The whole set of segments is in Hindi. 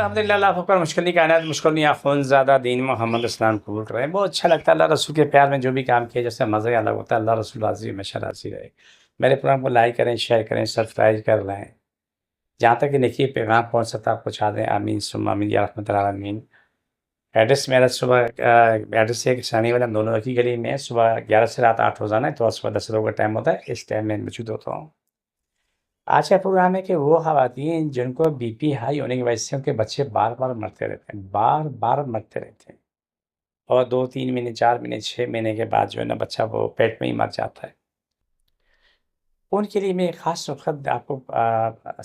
अल्हम्दुलिल्लाह अल्लाह अकबर मुश्किल नहीं कायनात मुश्किल नहीं आफोन ज़्यादा दीन मोहम्मद इस्लाम कबूल करें। बहुत अच्छा लगता है अल्लाह रसूल के प्यार में जो भी काम किया जैसे मज़ा ही अलग होता है। अल्लाह रसूल राज़ी हमेशा राज़ी रहे। मेरे प्रोग्राम को लाइक करें, शेयर करें, सब्सक्राइब कर लें। जहाँ तक कि देखिए पैगाम पहुँच सकता है आप पहुँचा दें। आमीन सुम्मा आमीन या रहमतुल आमीन। एड्रेस मेरा सुबह एड्रेस है कि सानी वाला दोनों एक ही गली में है। सुबह 11 से रात 8 रोज़ाना है, तो सुबह 10 का टाइम होता है। इस टाइम में मौजूद होता हूँ। आज का प्रोग्राम है कि वो ख़वातीन जिनको बीपी हाई होने की वजह से उनके बच्चे बार-बार मरते रहते हैं, बार-बार मरते रहते हैं और 2-3 महीने, 4 महीने, 6 महीने के बाद जो है ना बच्चा वो पेट में ही मर जाता है। उनके लिए मैं एक ख़ास नुस्ख़त आपको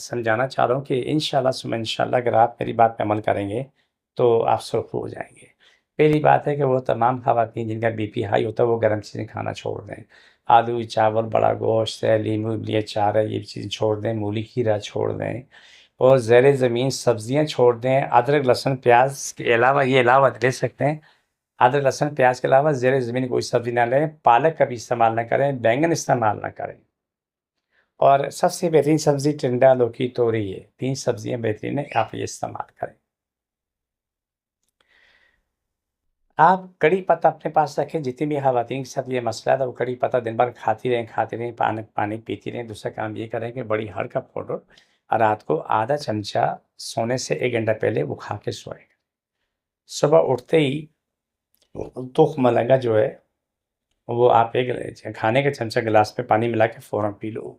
समझाना चाह रहा हूँ कि इंशाअल्लाह सुम्मा इंशाअल्लाह अगर आप मेरी बात पे अमल करेंगे, तो आप सुरख़ हो जाएँगे। पहली बात है कि वो तमाम ख़वातीन जिनका बीपी हाई होता है, वो गरम चीज़ें खाना छोड़ दें। आलू, चावल, बड़ा गोश्त है, नींबू, अचार है, ये चीज़ें छोड़ दें। मूली, खीरा छोड़ दें और ज़ैर ज़मीन सब्ज़ियाँ छोड़ दें। अदरक, लहसुन, प्याज़ के अलावा ये अलावा ले सकते हैं। अदरक, लहसुन, प्याज़ के अलावा ज़ैर ज़मीन कोई सब्ज़ी ना लें। पालक का भी इस्तेमाल ना करें, बैंगन इस्तेमाल ना करें। और सबसे बेहतरीन सब्ज़ी टिंडा, लौकी, तोरी है। 3 सब्ज़ियाँ बेहतरीन हैं, आप ये इस्तेमाल करें। आप कड़ी पत्ता अपने पास रखें, जितनी भी ख़वातीन के साथ ये मसला था, वो कड़ी पत्ता दिन भर खाती रहें, पानी पीती रहें। दूसरा काम ये करें कि बड़ी हर्ड का पाउडर रात को आधा चमचा सोने से 1 घंटा पहले वो खा के सोएँ। सुबह उठते ही तुख मलंगा जो है, वो आप एक खाने का चमचा गिलास में पानी मिला के फ़ौरन पी लो।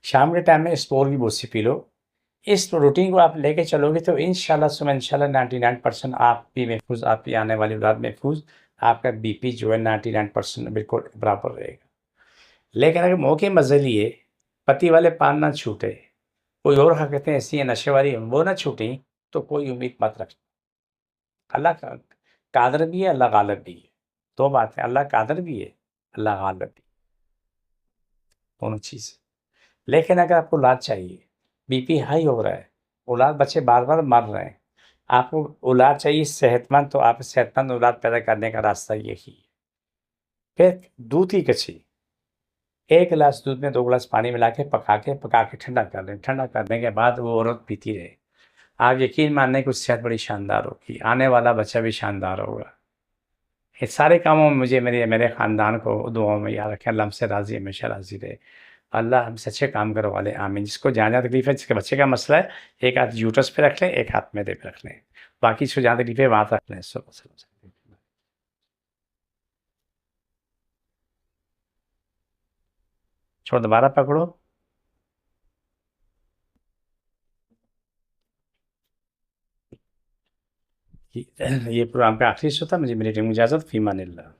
शाम के टाइम में स्टोर की भूसी पी लो। इस रूटीन को आप लेके चलोगे तो इंशाअल्लाह सुम्मा इंशाअल्लाह 99% आप भी महफूज़, आपकी आने वाली औलाद महफूज़, आपका बीपी जो है 99% बिल्कुल बराबर रहेगा। लेकिन अगर मौके मज़े लिए पति वाले पान ना छूटे, कोई और हरकतें ऐसी हैं नशे वाली वो ना छूटी, तो कोई उम्मीद मत रखना। अल्लाह कादिर भी है, अल्लाह गालिब भी है। 2 बातें, अल्लाह कादिर भी है, अल्लाह गालिब भी, दोनों चीज़। लेकिन अगर आपको औलाद चाहिए, बीपी हाई हो रहा है, औलाद बच्चे बार-बार मर रहे हैं, आपको औलाद चाहिए सेहतमंद, तो आप सेहतमंद औलाद पैदा करने का रास्ता यही है। फिर दूध की कच्ची, 1 गिलास दूध में 2 गिलास पानी मिला के पका के ठंडा कर लें। ठंडा करने के बाद वो औरत पीती रहे। आप यकीन मानिए कि उसकी सेहत बड़ी शानदार होगी, आने वाला बच्चा भी शानदार होगा। ये सारे कामों में मुझे मेरे मेरे ख़ानदान को दुआओं में याद रखें। अल्लाह हमसे राज़ी, हमेशा राज़ी रहे। अल्लाह हमसे अच्छे काम करवा ले, आमीन। जिसको जहाँ-जहाँ तकलीफ़ है, जिसके बच्चे का मसला है, एक हाथ यूट्रस पे रख लें, एक हाथ मैदे पे रख लें। बाकी जिसको जहाँ तकलीफ़ है, वहाँ रख लें। छोड़ दोबारा पकड़ो। ये प्रोग्राम का आखिरी हिस्सा था। मुझे मेरी टीम को इजाज़त, फ़ी अमानिल्लाह।